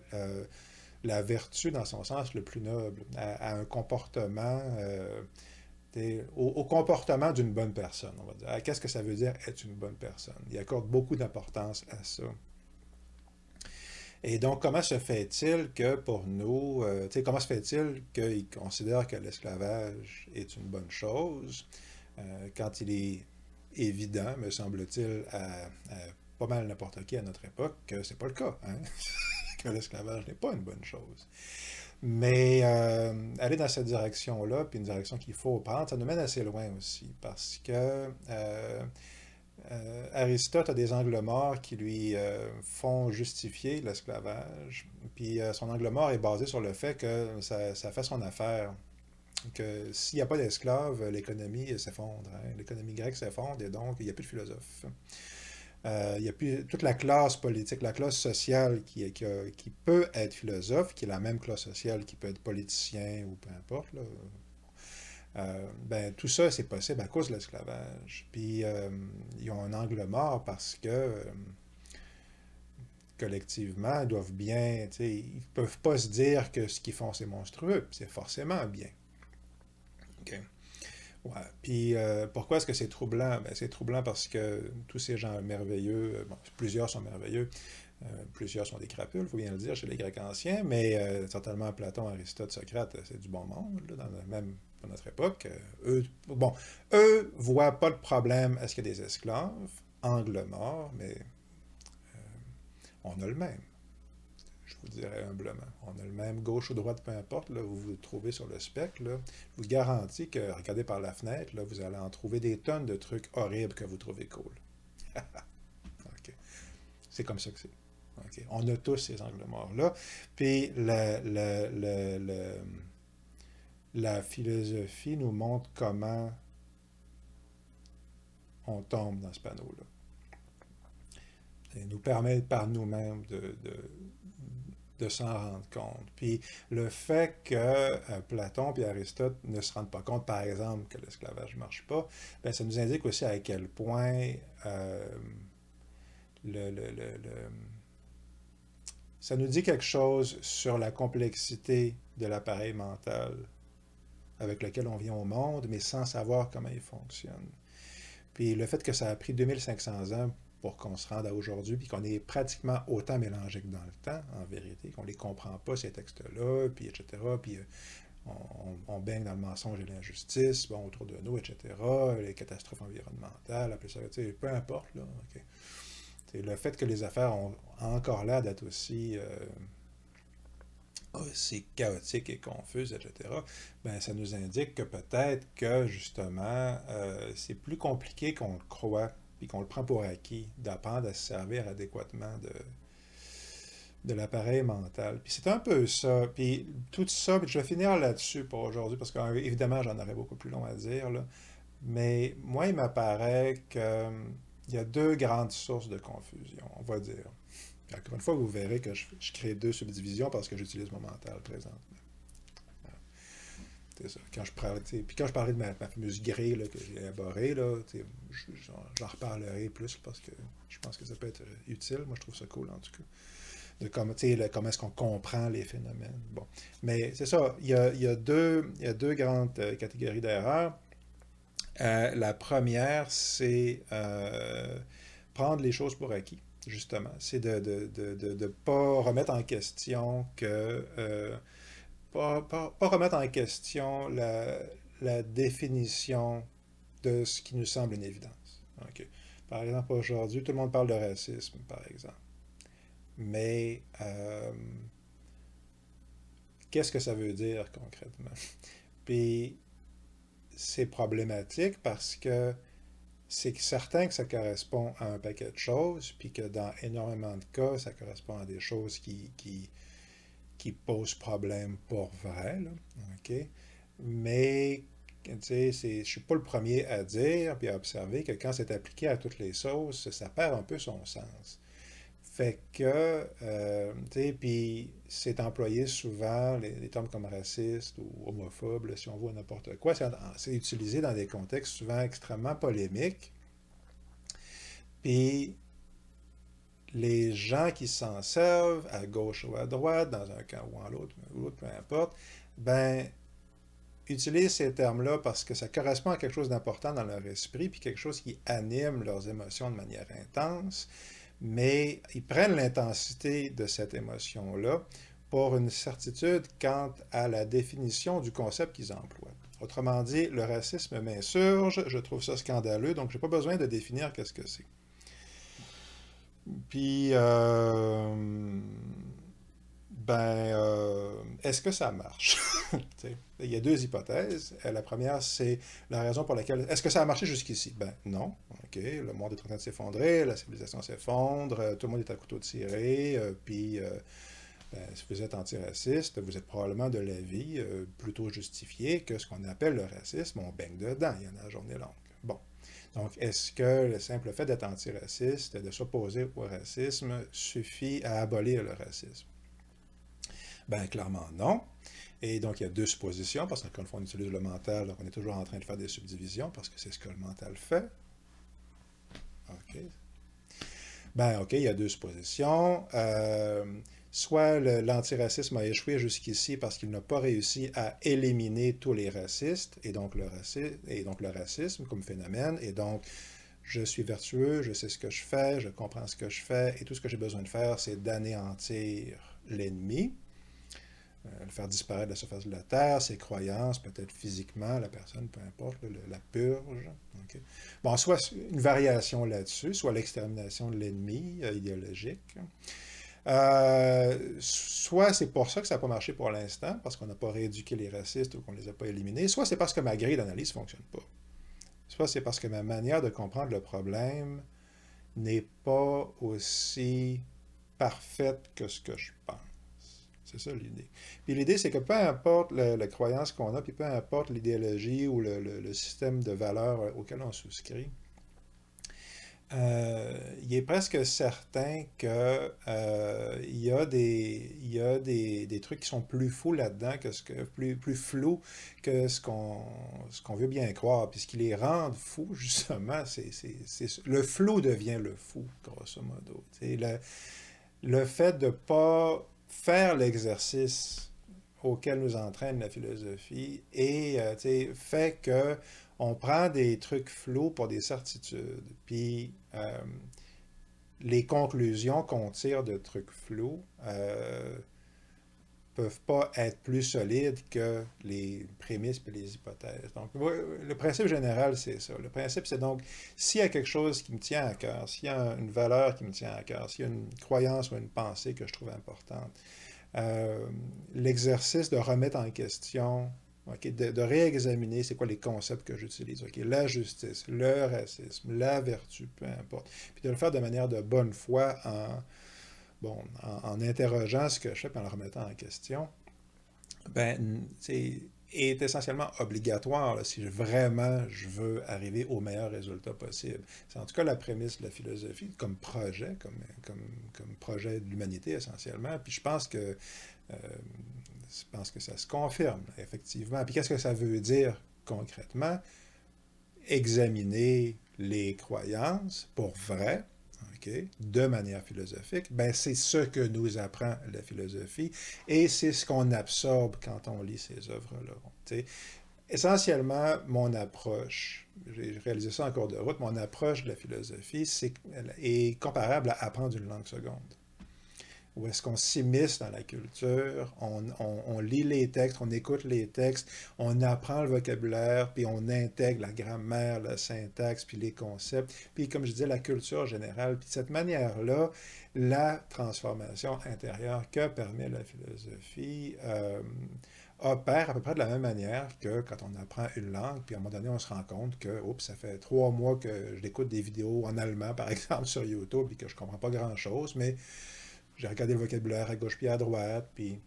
la vertu dans son sens le plus noble, à un comportement, au comportement d'une bonne personne, on va dire. Qu'est-ce que ça veut dire être une bonne personne? Il accorde beaucoup d'importance à ça. Et donc, comment se fait-il que pour nous, comment se fait-il qu'ils considèrent que l'esclavage est une bonne chose quand il est évident, me semble-t-il, à pas mal n'importe qui à notre époque, que c'est pas le cas, hein? Que l'esclavage n'est pas une bonne chose. Mais aller dans cette direction-là, puis une direction qu'il faut prendre, ça nous mène assez loin aussi, parce que Aristote a des angles morts qui lui font justifier l'esclavage. Puis son angle mort est basé sur le fait que ça fait son affaire. Que s'il n'y a pas d'esclaves, l'économie s'effondre. Hein. L'économie grecque s'effondre et donc il n'y a plus de philosophes. Il n'y a plus toute la classe politique, la classe sociale qui peut être philosophe, qui est la même classe sociale qui peut être politicien ou peu importe, là, ben, tout ça, c'est possible à cause de l'esclavage. Puis, ils ont un angle mort parce que, collectivement, ils doivent bien, tu sais, ils ne peuvent pas se dire que ce qu'ils font, c'est monstrueux. C'est forcément bien. OK. Ouais. Puis, pourquoi est-ce que c'est troublant? Ben, c'est troublant parce que tous ces gens merveilleux, bon, plusieurs sont merveilleux, plusieurs sont des crapules, il faut bien le dire, chez les Grecs anciens, mais certainement Platon, Aristote, Socrate, c'est du bon monde, là, même dans notre époque. Bon, eux voient pas de problème à ce qu'il y ait des esclaves, angle mort, mais on a le même, je vous dirais humblement. On a le même, gauche ou droite, peu importe, là, vous vous trouvez sur le spectre, là. Je vous garantis que, regardez par la fenêtre, là, vous allez en trouver des tonnes de trucs horribles que vous trouvez cool. OK. C'est comme ça que c'est. Okay. On a tous ces angles morts-là. Puis la philosophie nous montre comment on tombe dans ce panneau-là. Et nous permet par nous-mêmes de s'en rendre compte. Puis le fait que Platon et Aristote ne se rendent pas compte, par exemple, que l'esclavage ne marche pas, ben, ça nous indique aussi à quel point ça nous dit quelque chose sur la complexité de l'appareil mental avec lequel on vient au monde, mais sans savoir comment il fonctionne. Puis le fait que ça a pris 2500 ans pour qu'on se rende à aujourd'hui, puis qu'on est pratiquement autant mélangé que dans le temps, en vérité, qu'on ne les comprend pas, ces textes-là, puis etc., puis on baigne dans le mensonge et l'injustice, bon, autour de nous, etc., les catastrophes environnementales, appelez ça, peu importe, là, okay. Le fait que les affaires ont encore l'air d'être aussi chaotiques et confuses, etc., ben, ça nous indique que peut-être que, justement, c'est plus compliqué qu'on le croit, puis qu'on le prend pour acquis, d'apprendre à se servir adéquatement de l'appareil mental. Puis c'est un peu ça. Puis tout ça, puis je vais finir là-dessus pour aujourd'hui, parce qu'évidemment, j'en aurais beaucoup plus long à dire, là. Mais moi, il m'apparaît qu'il y a deux grandes sources de confusion, on va dire. Encore une fois, vous verrez que je crée deux subdivisions parce que j'utilise mon mental présentement. C'est ça. Puis quand je parlais de ma fameuse grille là, que j'ai élaborée, là, j'en reparlerai plus parce que je pense que ça peut être utile. Moi, je trouve ça cool en tout cas. De comment est-ce qu'on comprend les phénomènes. Bon. Mais c'est ça, il y a deux grandes catégories d'erreurs. La première, c'est prendre les choses pour acquis, justement. C'est de ne pas remettre en question pas remettre en question la définition de ce qui nous semble une évidence. Okay. Par exemple, aujourd'hui, tout le monde parle de racisme, par exemple. Mais qu'est-ce que ça veut dire concrètement? Puis c'est problématique parce que c'est certain que ça correspond à un paquet de choses, puis que dans énormément de cas, ça correspond à des choses qui posent problème pour vrai. Là. Okay? Mais je ne suis pas le premier à dire puis à observer que quand c'est appliqué à toutes les sauces, ça perd un peu son sens. Fait que, tu sais, puis c'est employé souvent, les termes comme raciste ou homophobe, là, si on voit n'importe quoi, c'est utilisé dans des contextes souvent extrêmement polémiques. Puis les gens qui s'en servent, à gauche ou à droite, dans un camp ou en l'autre, peu importe, ben, utilisent ces termes-là parce que ça correspond à quelque chose d'important dans leur esprit, puis quelque chose qui anime leurs émotions de manière intense. Mais ils prennent l'intensité de cette émotion-là pour une certitude quant à la définition du concept qu'ils emploient. Autrement dit, le racisme m'insurge, je trouve ça scandaleux, donc je n'ai pas besoin de définir qu'est-ce que c'est. Puis, est-ce que ça marche? Il y a deux hypothèses. La première, c'est la raison pour laquelle... Est-ce que ça a marché jusqu'ici? Ben non. OK. Le monde est en train de s'effondrer, la civilisation s'effondre, tout le monde est à couteau tiré, puis si vous êtes antiraciste, vous êtes probablement de l'avis plutôt justifié que ce qu'on appelle le racisme. On baigne dedans, il y en a la journée longue. Bon. Donc, est-ce que le simple fait d'être antiraciste, de s'opposer au racisme, suffit à abolir le racisme? Ben, clairement non. Et donc, il y a deux suppositions, parce qu'encore une fois, on utilise le mental, donc on est toujours en train de faire des subdivisions, parce que c'est ce que le mental fait. OK. Ben, OK, il y a deux suppositions. Soit l'antiracisme a échoué jusqu'ici parce qu'il n'a pas réussi à éliminer tous les racistes, et donc le racisme comme phénomène, et donc je suis vertueux, je sais ce que je fais, je comprends ce que je fais, et tout ce que j'ai besoin de faire, c'est d'anéantir l'ennemi, le faire disparaître de la surface de la Terre, ses croyances, peut-être physiquement, la personne, peu importe, la purge. Okay. Bon, soit une variation là-dessus, soit l'extermination de l'ennemi idéologique. Soit c'est pour ça que ça n'a pas marché pour l'instant, parce qu'on n'a pas rééduqué les racistes ou qu'on ne les a pas éliminés, soit c'est parce que ma grille d'analyse ne fonctionne pas. Soit c'est parce que ma manière de comprendre le problème n'est pas aussi parfaite que ce que je pense. C'est ça l'idée. Puis l'idée, c'est que peu importe la croyance qu'on a, puis peu importe l'idéologie ou le système de valeurs auquel on souscrit, il est presque certain que il y a des trucs qui sont plus fous là-dedans, plus flous que ce qu'on veut bien croire. Puis ce qui les rend fous, justement, le flou devient le fou, grosso modo. Le fait de ne pas faire l'exercice auquel nous entraîne la philosophie et fait que on prend des trucs flous pour des certitudes. Puis les conclusions qu'on tire de trucs flous peuvent pas être plus solides que les prémices et les hypothèses. Donc, le principe général, c'est ça. Le principe, c'est donc, s'il y a quelque chose qui me tient à cœur, s'il y a une valeur qui me tient à cœur, s'il y a une croyance ou une pensée que je trouve importante, l'exercice de remettre en question, okay, de réexaminer c'est quoi les concepts que j'utilise, okay, la justice, le racisme, la vertu, peu importe, puis de le faire de manière de bonne foi en interrogeant ce que je fais, puis en le remettant en question, ben, est essentiellement obligatoire là, si vraiment je veux arriver au meilleur résultat possible. C'est en tout cas la prémisse de la philosophie comme projet, comme projet de l'humanité essentiellement. Puis euh, je pense que ça se confirme, effectivement. Puis qu'est-ce que ça veut dire concrètement? Examiner les croyances pour vrai, okay, de manière philosophique, ben c'est ce que nous apprend la philosophie et c'est ce qu'on absorbe quand on lit ces œuvres-là. T'sais. Essentiellement, mon approche, j'ai réalisé ça en cours de route, mon approche de la philosophie est comparable à apprendre une langue seconde. Où est-ce qu'on s'immisce dans la culture, on lit les textes, on écoute les textes, on apprend le vocabulaire, puis on intègre la grammaire, la syntaxe, puis les concepts, puis comme je disais, la culture générale. Puis de cette manière-là, la transformation intérieure que permet la philosophie opère à peu près de la même manière que quand on apprend une langue, puis à un moment donné, on se rend compte que, oups, ça fait 3 mois que je écoute des vidéos en allemand, par exemple, sur YouTube, et que je comprends pas grand-chose, mais j'ai regardé le vocabulaire à gauche puis à droite, puis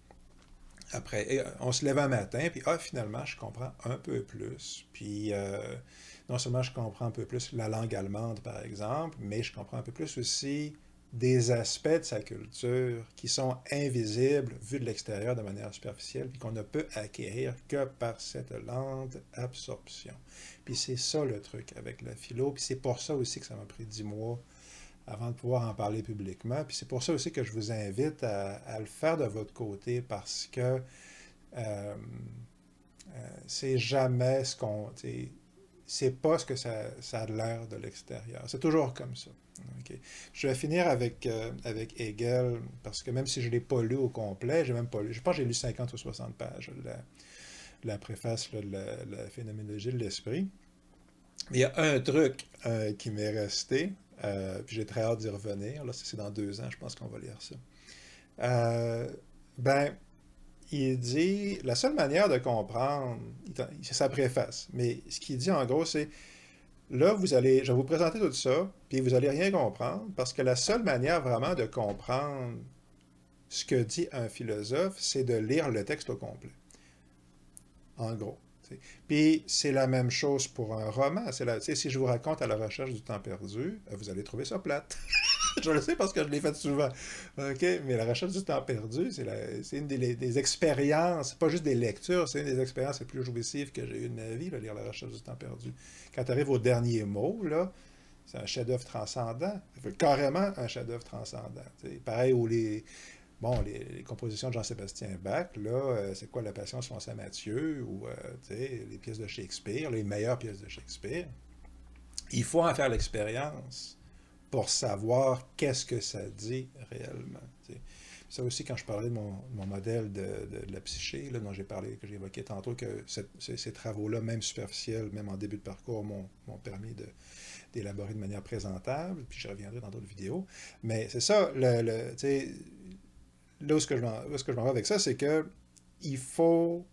après, on se lève un matin, puis finalement, je comprends un peu plus. Puis non seulement je comprends un peu plus la langue allemande, par exemple, mais je comprends un peu plus aussi des aspects de sa culture qui sont invisibles vus de l'extérieur de manière superficielle, puis qu'on ne peut acquérir que par cette lente absorption. Puis c'est ça le truc avec la philo, puis c'est pour ça aussi que ça m'a pris 10 mois avant de pouvoir en parler publiquement. Puis c'est pour ça aussi que je vous invite à le faire de votre côté parce que euh, c'est jamais ce qu'on... C'est pas ce que ça a l'air de l'extérieur. C'est toujours comme ça. Okay. Je vais finir avec Hegel, parce que même si je ne l'ai pas lu au complet, j'ai même pas lu, je pense que j'ai lu 50 ou 60 pages, la préface là, de la phénoménologie de l'esprit. Il y a un truc qui m'est resté, puis j'ai très hâte d'y revenir. Là, c'est dans 2 ans, je pense qu'on va lire ça. Euh, ben, il dit, la seule manière de comprendre, c'est sa préface, mais ce qu'il dit en gros, c'est, là, je vais vous présenter tout ça, puis vous allez rien comprendre, parce que la seule manière vraiment de comprendre ce que dit un philosophe, c'est de lire le texte au complet. En gros. T'sais. Puis c'est la même chose pour un roman. Si je vous raconte À la recherche du temps perdu, vous allez trouver ça plate. Je le sais parce que je l'ai fait souvent. OK? Mais La recherche du temps perdu, c'est une des expériences, pas juste des lectures, c'est une des expériences les plus jouissives que j'ai eues de ma vie, là, lire La recherche du temps perdu. Quand tu arrives au dernier mot, là, c'est un chef-d'œuvre transcendant. Carrément un chef-d'œuvre transcendant. T'sais. Pareil où les compositions de Jean-Sébastien Bach, là, c'est quoi La Passion selon saint Matthieu, ou les pièces de Shakespeare, les meilleures pièces de Shakespeare. Il faut en faire l'expérience pour savoir qu'est-ce que ça dit réellement. T'sais. Ça aussi, quand je parlais de mon modèle de la psyché, là, dont j'ai parlé, que j'ai évoqué tantôt, que ces travaux-là, même superficiels, même en début de parcours, m'ont permis d'élaborer de manière présentable, puis je reviendrai dans d'autres vidéos. Mais c'est ça, là où ce que je m'en vais avec ça, c'est que il faut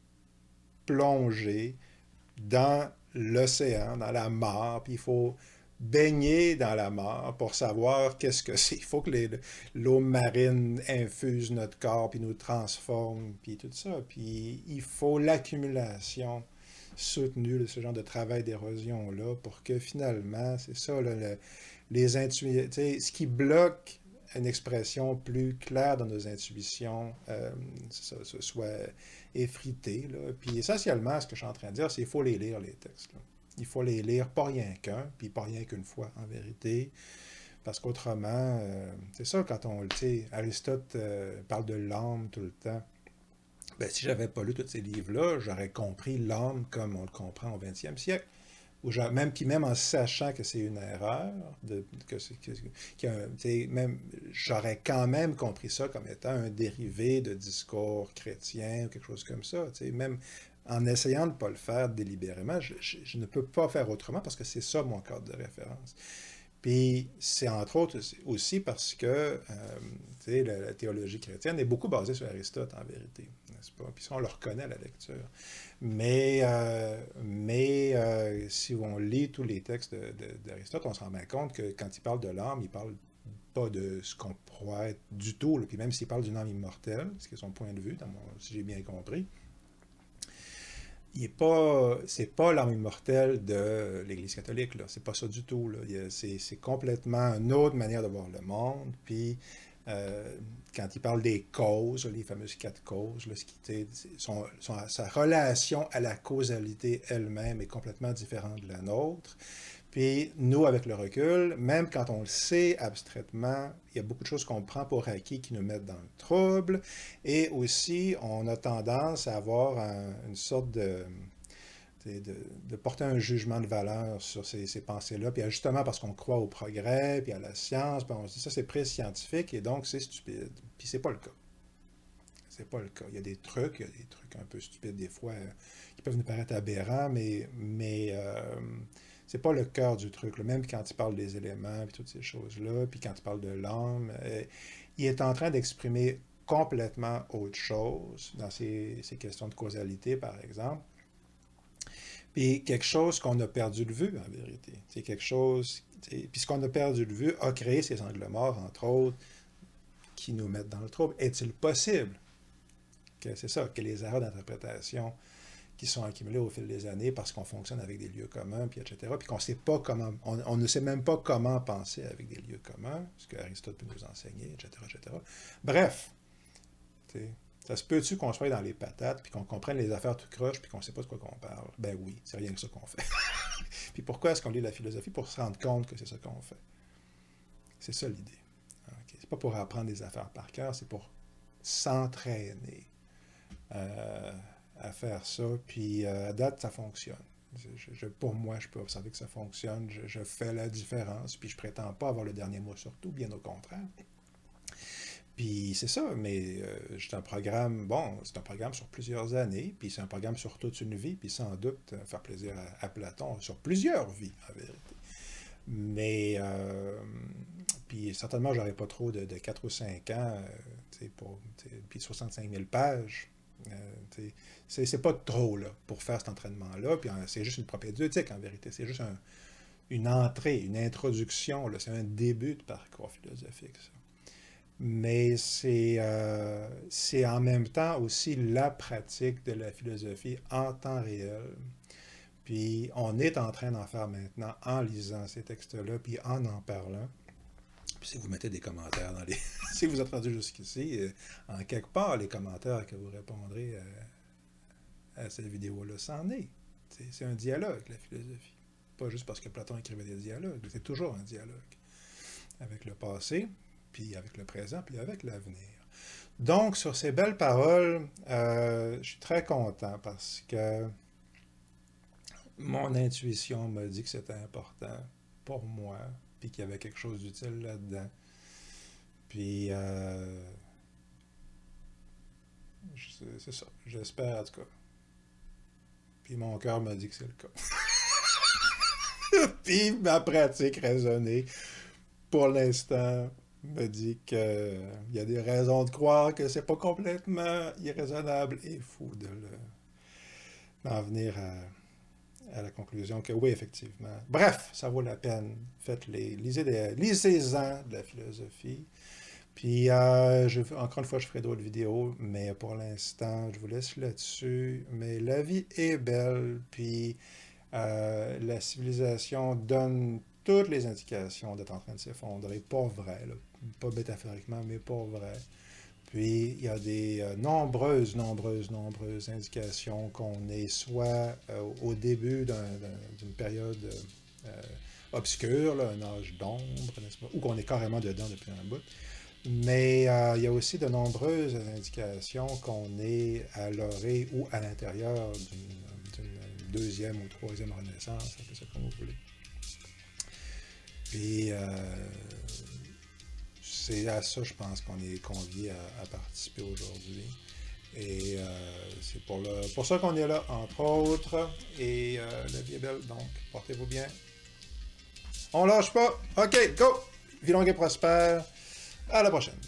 plonger dans l'océan, dans la mort, puis il faut baigner dans la mort pour savoir qu'est-ce que c'est. Il faut que l'eau marine infuse notre corps, puis nous transforme, puis tout ça. Puis il faut l'accumulation soutenue de ce genre de travail d'érosion-là pour que finalement, c'est ça, là, les intuitions, ce qui bloque une expression plus claire dans nos intuitions soit effritée. Là. Puis essentiellement, ce que je suis en train de dire, c'est qu'il faut les lire, les textes. Là. Il faut les lire pas rien qu'un, puis pas rien qu'une fois, en vérité. Parce qu'autrement, c'est ça, quand on, tu sais, Aristote parle de l'âme tout le temps. Ben, si j'avais pas lu tous ces livres-là, j'aurais compris l'âme comme on le comprend au 20e siècle. Même en sachant que c'est une erreur, même, j'aurais quand même compris ça comme étant un dérivé de discours chrétien ou quelque chose comme ça. Même en essayant de ne pas le faire délibérément, je ne peux pas faire autrement parce que c'est ça mon cadre de référence. Puis c'est entre autres aussi parce que la théologie chrétienne est beaucoup basée sur Aristote en vérité, n'est-ce pas? Puis ça, on le reconnaît à la lecture. Mais si on lit tous les textes d'Aristote, on se rend bien compte que quand il parle de l'âme, il parle pas de ce qu'on pourrait être du tout. Là. Puis même s'il parle d'une âme immortelle, ce qui est son point de vue, si j'ai bien compris, c'est pas l'âme immortelle de l'Église catholique, là. C'est pas ça du tout, là. C'est complètement une autre manière de voir le monde. Puis, euh, quand il parle des causes, les fameuses 4 causes, là, sa relation à la causalité elle-même est complètement différente de la nôtre. Puis, nous, avec le recul, même quand on le sait abstraitement, il y a beaucoup de choses qu'on prend pour acquis qui nous mettent dans le trouble. Et aussi, on a tendance à avoir une sorte de porter un jugement de valeur sur ces pensées-là. Puis justement, parce qu'on croit au progrès, puis à la science, puis on se dit ça, c'est pré-scientifique, et donc c'est stupide. Puis c'est pas le cas. C'est pas le cas. Il y a des trucs un peu stupides des fois, qui peuvent nous paraître aberrants, mais c'est pas le cœur du truc, là. Même quand il parle des éléments, puis toutes ces choses-là, puis quand il parle de l'âme, il est en train d'exprimer complètement autre chose dans ces questions de causalité, par exemple. Puis quelque chose qu'on a perdu de vue, en vérité. C'est quelque chose. Puis ce qu'on a perdu de vue a créé ces angles morts, entre autres, qui nous mettent dans le trouble. Est-il possible que c'est ça, que les erreurs d'interprétation qui sont accumulées au fil des années parce qu'on fonctionne avec des lieux communs, puis etc., puis qu'on sait pas comment, on ne sait même pas comment penser avec des lieux communs, ce que Aristote peut nous enseigner, etc., etc. Bref, ça se peut-tu qu'on soit dans les patates, puis qu'on comprenne les affaires tout croche, puis qu'on ne sait pas de quoi qu'on parle? Ben oui, c'est rien que ça qu'on fait. Puis pourquoi est-ce qu'on lit la philosophie? Pour se rendre compte que c'est ça qu'on fait. C'est ça l'idée. Okay. C'est pas pour apprendre des affaires par cœur, c'est pour s'entraîner à faire ça. Puis à date, ça fonctionne. Pour moi, je peux observer que ça fonctionne. Je fais la différence, puis je prétends pas avoir le dernier mot sur tout, bien au contraire. Puis c'est ça, mais c'est un programme, bon, c'est un programme sur plusieurs années, puis c'est un programme sur toute une vie, puis sans doute faire plaisir à Platon sur plusieurs vies, en vérité. Mais, puis certainement, j'aurais pas trop de 4 ou 5 ans, puis 65 000 pages. C'est pas trop, là, pour faire cet entraînement-là, puis c'est juste une propédeutique, en vérité. C'est juste une entrée, une introduction, là, c'est un début de parcours philosophique, ça. Mais c'est en même temps aussi la pratique de la philosophie en temps réel. Puis on est en train d'en faire maintenant en lisant ces textes-là, puis en parlant. Puis si vous mettez des commentaires dans les... si vous êtes rendu jusqu'ici, en quelque part, les commentaires que vous répondrez à cette vidéo-là, c'en est. C'est un dialogue, la philosophie. Pas juste parce que Platon écrivait des dialogues, c'est toujours un dialogue avec le passé, puis avec le présent, puis avec l'avenir. Donc, sur ces belles paroles, je suis très content parce que mon intuition m'a dit que c'était important pour moi, puis qu'il y avait quelque chose d'utile là-dedans. Puis, c'est ça. J'espère, en tout cas. Puis mon cœur m'a dit que c'est le cas. Puis ma pratique raisonnée, pour l'instant, me dit qu'il y a des raisons de croire que c'est pas complètement irraisonnable et fou d'en venir à la conclusion que oui, effectivement. Bref, ça vaut la peine. Faites-les. Lisez-en de la philosophie. Puis, encore une fois, je ferai d'autres vidéos, mais pour l'instant, je vous laisse là-dessus. Mais la vie est belle, puis la civilisation donne toutes les indications d'être en train de s'effondrer. Pas vrai, là. Pas métaphoriquement, mais pas vrai. Puis, il y a des nombreuses indications qu'on est soit au début d'une période obscure, là, un âge d'ombre, n'est-ce pas? Ou qu'on est carrément dedans depuis un bout. Mais il y a aussi de nombreuses indications qu'on est à l'orée ou à l'intérieur d'une deuxième ou troisième renaissance, un peu ça comme vous voulez. Puis c'est à ça, je pense, qu'on est convié à participer aujourd'hui. Et c'est pour ça qu'on est là, entre autres. Et la vie est belle, donc portez-vous bien. On lâche pas. OK, go! Vie longue et prospère. À la prochaine.